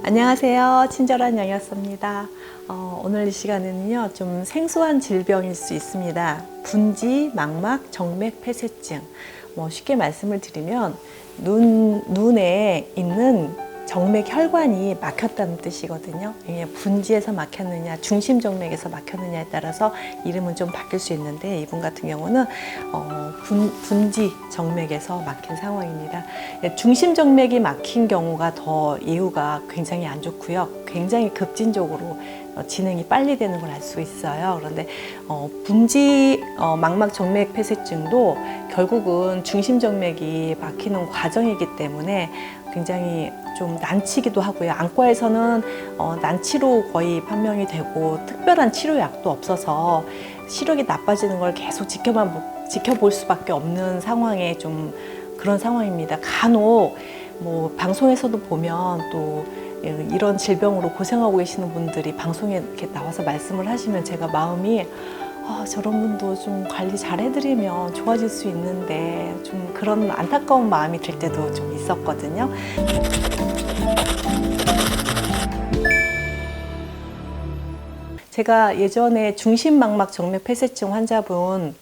안녕하세요. 친절한 영양사입니다. 오늘 이 시간에는요, 좀 생소한 질병일 수 있습니다. 분지, 망막, 정맥, 폐쇄증. 쉽게 말씀을 드리면, 눈에 있는 정맥 혈관이 막혔다는 뜻이거든요. 이게 분지에서 막혔느냐, 중심정맥에서 막혔느냐에 따라서 이름은 좀 바뀔 수 있는데, 이분 같은 경우는 분지 정맥에서 막힌 상황입니다. 중심정맥이 막힌 경우가 더 예후가 굉장히 안 좋고요. 굉장히 급진적으로 진행이 빨리 되는 걸 알 수 있어요. 그런데 분지 망막 정맥 폐쇄증도 결국은 중심정맥이 막히는 과정이기 때문에 굉장히 좀 난치기도 하고요. 안과에서는 난치로 거의 판명이 되고 특별한 치료약도 없어서 시력이 나빠지는 걸 계속 지켜볼 수밖에 없는 상황에 좀 그런 상황입니다. 간혹 방송에서도 보면 또 이런 질병으로 고생하고 계시는 분들이 방송에 이렇게 나와서 말씀을 하시면 제가 마음이 저런 분도 좀 관리 잘 해드리면 좋아질 수 있는데 좀 그런 안타까운 마음이 들 때도 좀 있었거든요. 제가 예전에 중심망막 정맥 폐쇄증 환자분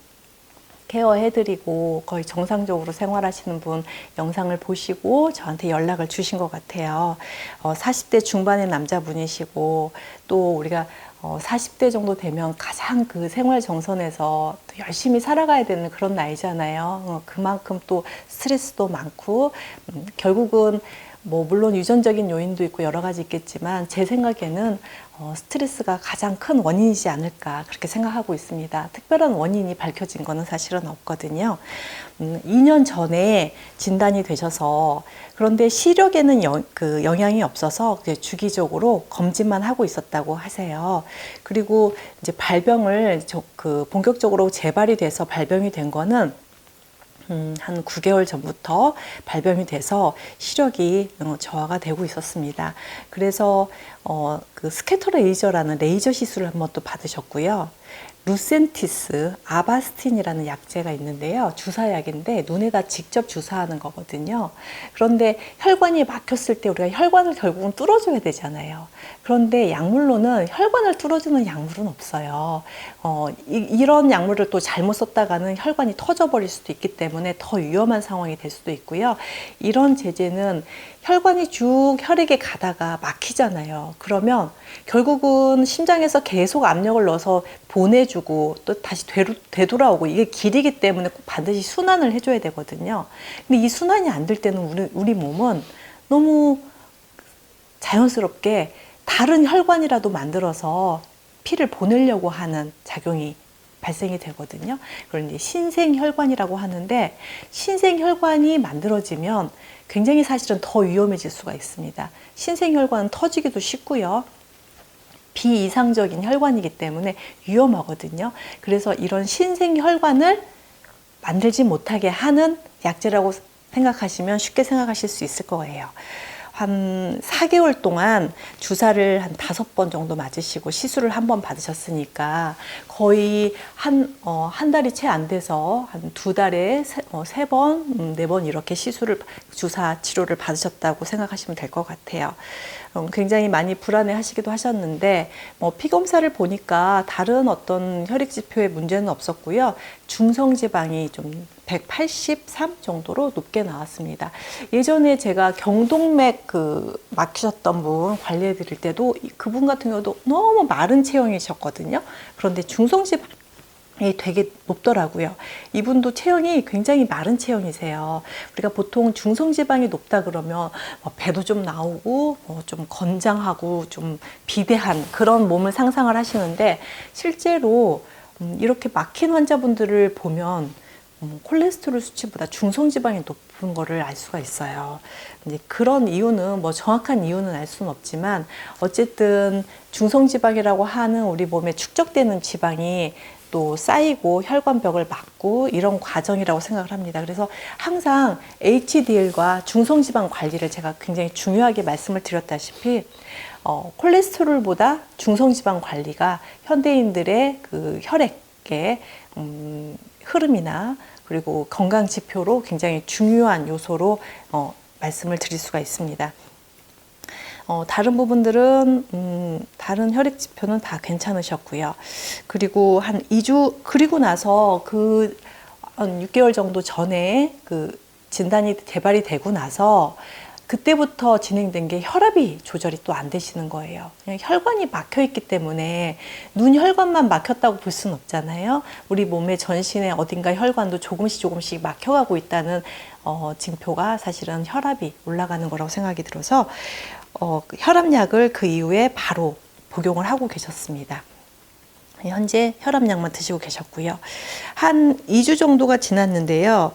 케어해드리고 거의 정상적으로 생활하시는 분 영상을 보시고 저한테 연락을 주신 것 같아요. 40대 중반의 남자분이시고 또 우리가 40대 정도 되면 가장 그 생활 정선에서 또 열심히 살아가야 되는 그런 나이잖아요. 그만큼 또 스트레스도 많고 결국은 물론 유전적인 요인도 있고 여러 가지 있겠지만 제 생각에는 스트레스가 가장 큰 원인이지 않을까 그렇게 생각하고 있습니다. 특별한 원인이 밝혀진 거는 사실은 없거든요. 2년 전에 진단이 되셔서 그런데 시력에는 영향이 없어서 주기적으로 검진만 하고 있었다고 하세요. 그리고 이제 발병을 본격적으로 재발이 돼서 발병이 된 거는 한 9개월 전부터 발병이 돼서 시력이 저하가 되고 있었습니다. 그래서 그 스캐터 레이저라는 레이저 시술을 한번 또 받으셨고요. 루센티스, 아바스틴이라는 약제가 있는데요. 주사약인데 눈에다 직접 주사하는 거거든요. 그런데 혈관이 막혔을 때 우리가 혈관을 결국은 뚫어줘야 되잖아요. 그런데 약물로는 혈관을 뚫어주는 약물은 없어요. 이런 약물을 또 잘못 썼다가는 혈관이 터져버릴 수도 있기 때문에 더 위험한 상황이 될 수도 있고요. 이런 제제는 혈관이 쭉 혈액에 가다가 막히잖아요. 그러면 결국은 심장에서 계속 압력을 넣어서 보내주고 또 다시 되돌아오고 이게 길이기 때문에 꼭 반드시 순환을 해줘야 되거든요. 근데 이 순환이 안 될 때는 우리 몸은 너무 자연스럽게 다른 혈관이라도 만들어서 피를 보내려고 하는 작용이 발생이 되거든요. 그걸 이제 신생혈관이라고 하는데 신생혈관이 만들어지면 굉장히 사실은 더 위험해질 수가 있습니다. 신생혈관은 터지기도 쉽고요. 비이상적인 혈관이기 때문에 위험하거든요. 그래서 이런 신생혈관을 만들지 못하게 하는 약제라고 생각하시면 쉽게 생각하실 수 있을 거예요. 한 4개월 동안 주사를 한 5번 정도 맞으시고 시술을 1번 받으셨으니까 거의 한 달이 채 안 돼서 한 2달에 3번, 4번 이렇게 주사 치료를 받으셨다고 생각하시면 될 것 같아요. 굉장히 많이 불안해 하시기도 하셨는데 피 검사를 보니까 다른 어떤 혈액 지표에 문제는 없었고요. 중성지방이 좀 183 정도로 높게 나왔습니다. 예전에 제가 경동맥 막히셨던 분 관리해 드릴 때도 그분 같은 경우도 너무 마른 체형이셨거든요. 그런데 중성지방이 되게 높더라고요. 이분도 체형이 굉장히 마른 체형이세요. 우리가 보통 중성지방이 높다 그러면 배도 좀 나오고 좀 건장하고 좀 비대한 그런 몸을 상상을 하시는데 실제로 이렇게 막힌 환자분들을 보면 콜레스테롤 수치보다 중성지방이 높은 거를 알 수가 있어요. 이제 그런 이유는 정확한 이유는 알 수는 없지만 어쨌든 중성지방이라고 하는 우리 몸에 축적되는 지방이 또 쌓이고 혈관벽을 막고 이런 과정이라고 생각을 합니다. 그래서 항상 HDL과 중성지방 관리를 제가 굉장히 중요하게 말씀을 드렸다시피 콜레스테롤보다 중성지방 관리가 현대인들의 그 혈액의 흐름이나 그리고 건강 지표로 굉장히 중요한 요소로 말씀을 드릴 수가 있습니다. 다른 부분들은 다른 혈액 지표는 다 괜찮으셨고요. 그리고 한 2주 그리고 나서 한 6개월 정도 전에 진단이 개발이 되고 나서 그때부터 진행된 게 혈압이 조절이 또 안 되시는 거예요. 그냥 혈관이 막혀 있기 때문에 눈 혈관만 막혔다고 볼 수는 없잖아요. 우리 몸의 전신에 어딘가 혈관도 조금씩 막혀가고 있다는 징표가 사실은 혈압이 올라가는 거라고 생각이 들어서 혈압약을 그 이후에 바로 복용을 하고 계셨습니다. 현재 혈압약만 드시고 계셨고요. 한 2주 정도가 지났는데요.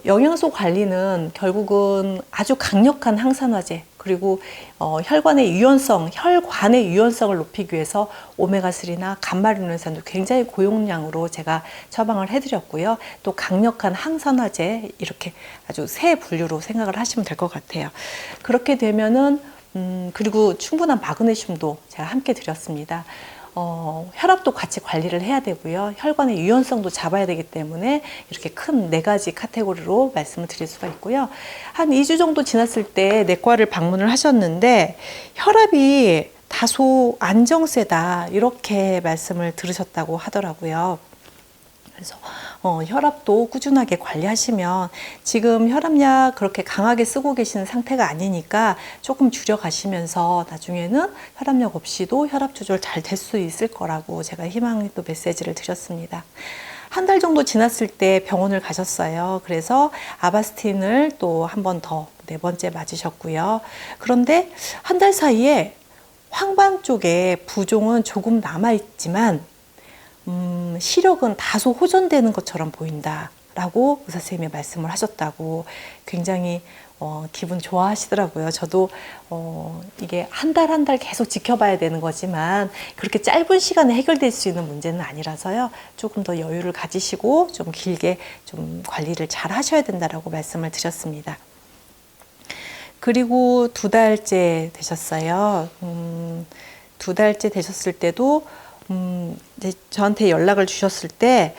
영양소 관리는 결국은 아주 강력한 항산화제 그리고 혈관의 유연성을 높이기 위해서 오메가3나 감마르놀산도 굉장히 고용량으로 제가 처방을 해드렸고요. 또 강력한 항산화제 이렇게 아주 세 분류로 생각을 하시면 될 것 같아요. 그렇게 되면은 그리고 충분한 마그네슘도 제가 함께 드렸습니다. 혈압도 같이 관리를 해야 되고요. 혈관의 유연성도 잡아야 되기 때문에 이렇게 큰 4가지 카테고리로 말씀을 드릴 수가 있고요. 한 2주 정도 지났을 때 내과를 방문을 하셨는데 혈압이 다소 안정세다 이렇게 말씀을 들으셨다고 하더라고요. 그래서 혈압도 꾸준하게 관리하시면 지금 혈압약 그렇게 강하게 쓰고 계시는 상태가 아니니까 조금 줄여가시면서 나중에는 혈압약 없이도 혈압 조절 잘 될 수 있을 거라고 제가 희망의 또 메시지를 드렸습니다. 한 달 정도 지났을 때 병원을 가셨어요. 그래서 아바스틴을 또 한 번 더 4번째 맞으셨고요. 그런데 한 달 사이에 황반 쪽에 부종은 조금 남아있지만 시력은 다소 호전되는 것처럼 보인다 라고 의사 선생님이 말씀을 하셨다고 굉장히 기분 좋아하시더라고요. 저도 이게 한 달 계속 지켜봐야 되는 거지만 그렇게 짧은 시간에 해결될 수 있는 문제는 아니라서요. 조금 더 여유를 가지시고 좀 길게 좀 관리를 잘 하셔야 된다라고 말씀을 드렸습니다. 그리고 2달째 되셨어요. 2달째 되셨을 때도 이제 저한테 연락을 주셨을 때,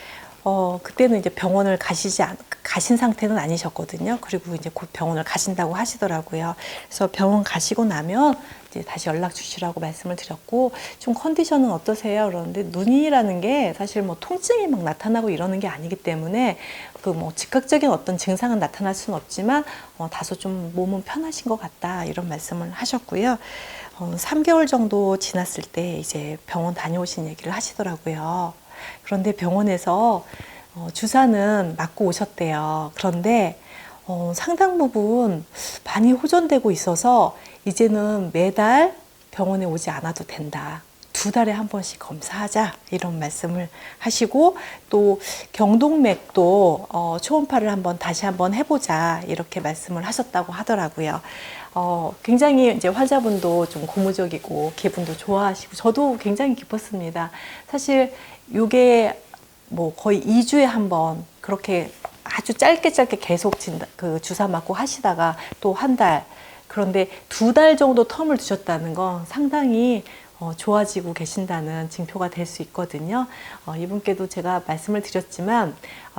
그때는 이제 병원을 가신 상태는 아니셨거든요. 그리고 이제 곧 병원을 가신다고 하시더라고요. 그래서 병원 가시고 나면 이제 다시 연락 주시라고 말씀을 드렸고, 좀 컨디션은 어떠세요? 그러는데 눈이라는 게 사실 뭐 통증이 막 나타나고 이러는 게 아니기 때문에 뭐 즉각적인 어떤 증상은 나타날 수는 없지만, 다소 좀 몸은 편하신 것 같다. 이런 말씀을 하셨고요. 3개월 정도 지났을 때 이제 병원 다녀오신 얘기를 하시더라고요. 그런데 병원에서 주사는 맞고 오셨대요. 그런데 상당 부분 많이 호전되고 있어서 이제는 매달 병원에 오지 않아도 된다. 2달에 한 번씩 검사하자 이런 말씀을 하시고 또 경동맥도 초음파를 다시 한번 해보자 이렇게 말씀을 하셨다고 하더라고요. 굉장히 이제 환자분도 좀 고무적이고 기분도 좋아하시고 저도 굉장히 기뻤습니다. 사실 이게 뭐 거의 2주에 한 번 그렇게 아주 짧게 계속 주사 맞고 하시다가 또 한 달, 그런데 2달 정도 텀을 두셨다는 건 상당히 좋아지고 계신다는 징표가 될 수 있거든요. 이분께도 제가 말씀을 드렸지만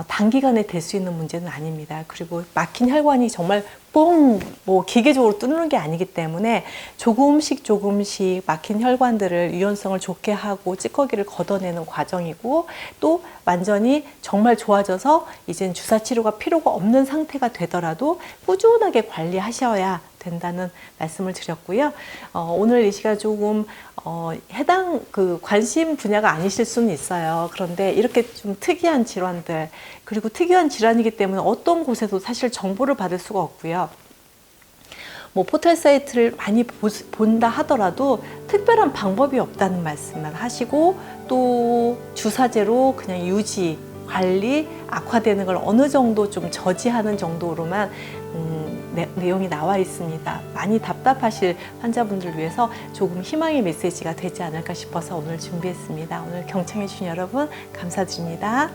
단기간에 될 수 있는 문제는 아닙니다. 그리고 막힌 혈관이 정말 뭐 기계적으로 뚫는 게 아니기 때문에 조금씩 막힌 혈관들을 유연성을 좋게 하고 찌꺼기를 걷어내는 과정이고 또 완전히 정말 좋아져서 이젠 주사 치료가 필요가 없는 상태가 되더라도 꾸준하게 관리하셔야 된다는 말씀을 드렸고요. 오늘 이 시간 조금 해당 관심 분야가 아니실 수는 있어요. 그런데 이렇게 좀 특이한 질환들 그리고 특이한 질환이기 때문에 어떤 곳에도 사실 정보를 받을 수가 없고요. 뭐 포털 사이트를 많이 본다 하더라도 특별한 방법이 없다는 말씀만 하시고 또 주사제로 그냥 유지, 관리, 악화되는 걸 어느 정도 좀 저지하는 정도로만 내용이 나와 있습니다. 많이 답답하실 환자분들을 위해서 조금 희망의 메시지가 되지 않을까 싶어서 오늘 준비했습니다. 오늘 경청해 주신 여러분 감사드립니다.